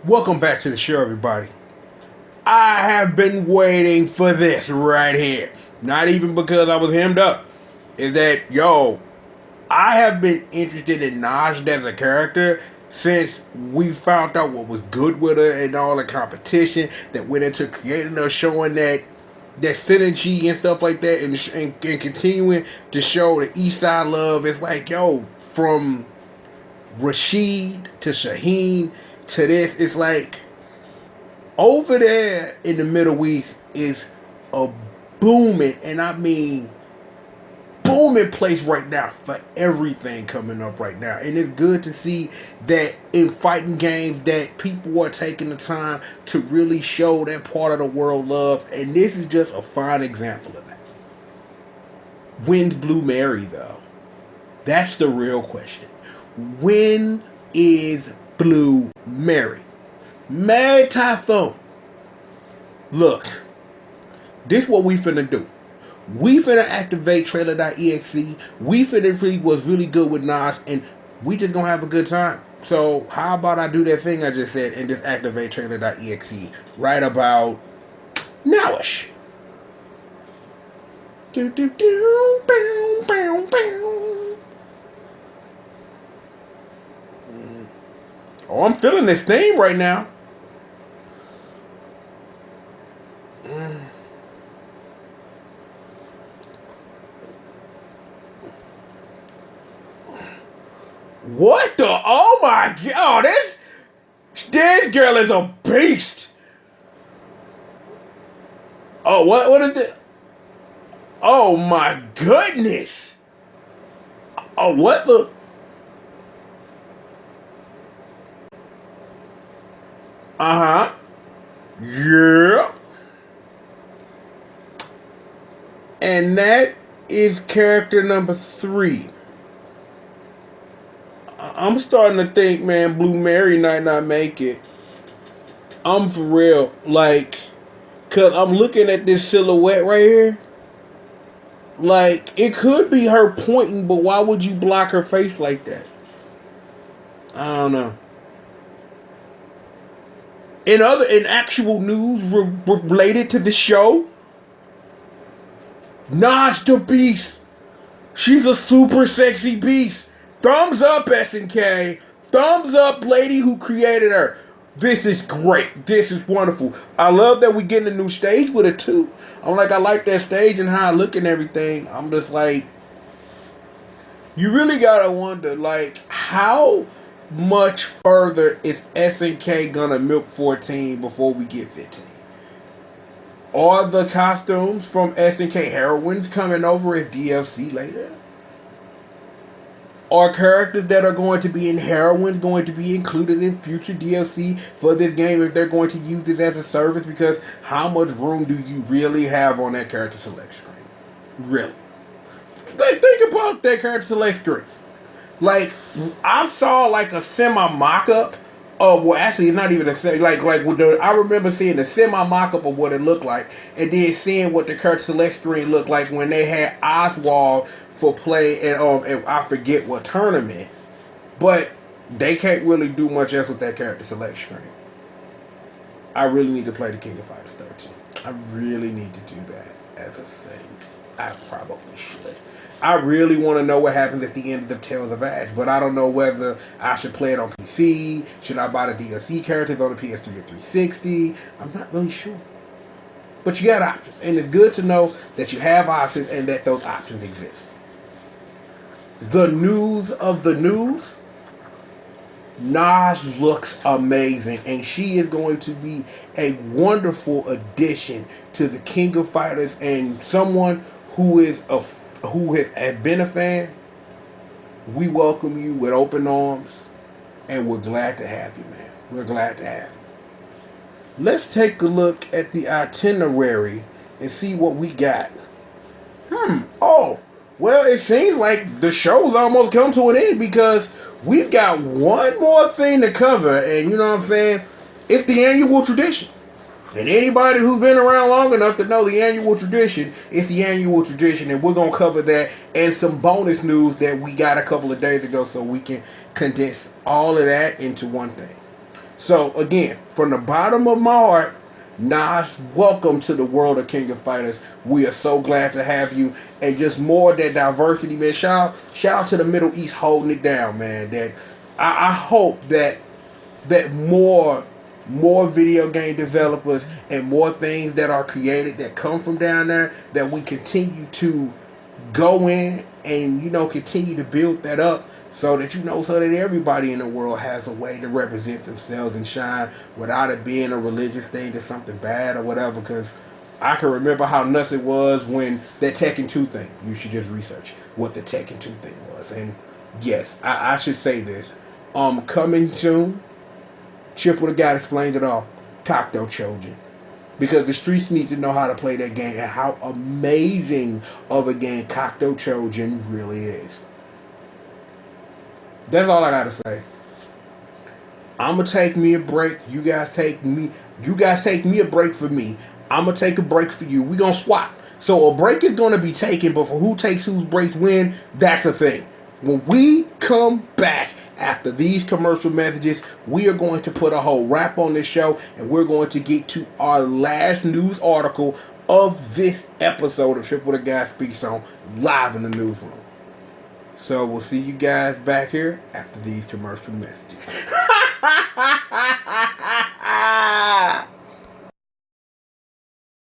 Welcome back to the show, everybody. I have been waiting for this right here. Not even because I was hemmed up. Is that, I have been interested in Najd as a character since we found out what was good with her and all the competition that went into creating her, showing that synergy and stuff like that, and continuing to show the East Side love. It's like, from Rashid to Shaheen to this, it's like over there in the Middle East is a booming, and I mean booming place right now for everything coming up right now. And it's good to see that in fighting games that people are taking the time to really show that part of the world love. And this is just a fine example of that. When's Blue Mary though? That's the real question. When is Blue Mary? Mary Typhoon. Look, this what we finna do. We finna activate trailer.exe. We finna really was really good with Nas, and we just gonna have a good time. So how about I do that thing I just said and just activate trailer.exe right about nowish. Do do do bow bow bow. Oh, I'm feeling this theme right now. What the? Oh my god! This girl is a beast. Oh, what is it? Oh my goodness! Oh, what the? Yeah. And that is character number 3. I'm starting to think, man, Blue Mary might not make it. I'm for real. Like, cause I'm looking at this silhouette right here. Like, it could be her pointing, but why would you block her face like that? I don't know. In actual news related to the show, Najd the Beast. She's a super sexy beast. Thumbs up, SNK. Thumbs up, lady who created her. This is great. This is wonderful. I love that we getting a new stage with it too. I like that stage and how I look and everything. I'm just like, you really gotta wonder, like, how much further is SNK gonna milk 14 before we get 15? Are the costumes from SNK heroines coming over as DLC later? Are characters that are going to be in heroines going to be included in future DLC for this game if they're going to use this as a service? Because how much room do you really have on that character select screen? Really? Think about that character select screen. Like, I saw like a semi mock-up of, well, actually it's not even a I remember seeing the semi mock-up of what it looked like, and then seeing what the character select screen looked like when they had Oswald for play and I forget what tournament, but they can't really do much else with that character select screen. I really need to play the King of Fighters 13. I really need to do that as a thing. I probably should. I really want to know what happens at the end of the Tales of Ash, but I don't know whether I should play it on PC. Should I buy the DLC characters on the PS3 or 360? I'm not really sure. But you got options, and it's good to know that you have options and that those options exist. The news of the news, Najd looks amazing, and she is going to be a wonderful addition to the King of Fighters, and someone who has been a fan. We welcome you with open arms, and we're glad to have you, man. We're glad to have you. Let's take a look at the itinerary and see what we got. Oh, well, it seems like the show's almost come to an end because we've got one more thing to cover, and you know what I'm saying? It's the annual tradition. And anybody who's been around long enough to know the annual tradition, it's the annual tradition, and we're going to cover that and some bonus news that we got a couple of days ago so we can condense all of that into one thing. So again, from the bottom of my heart, Nas, welcome to the world of King of Fighters. We are so glad to have you, and just more of that diversity, man. Shout out to the Middle East holding it down, man. That I hope that more video game developers and more things that are created that come from down there, that we continue to go in and continue to build that up, so that so that everybody in the world has a way to represent themselves and shine without it being a religious thing or something bad or whatever. Because I can remember how nuts it was when that Tekken 2 thing. You should just research what the Tekken 2 thing was. And yes, I should say this. Coming soon, Triple the God explains it all. Cocteau Trojan. Because the streets need to know how to play that game and how amazing of a game Cocteau Trojan really is. That's all I gotta say. I'ma take me a break. You guys take me a break for me. I'ma take a break for you. We gonna swap. So a break is gonna be taken, but for who takes whose breaks when, that's the thing. When we come back after these commercial messages, we are going to put a whole wrap on this show, and we're going to get to our last news article of this episode of Triple the Guy Speaks On, live in the newsroom. So we'll see you guys back here after these commercial messages.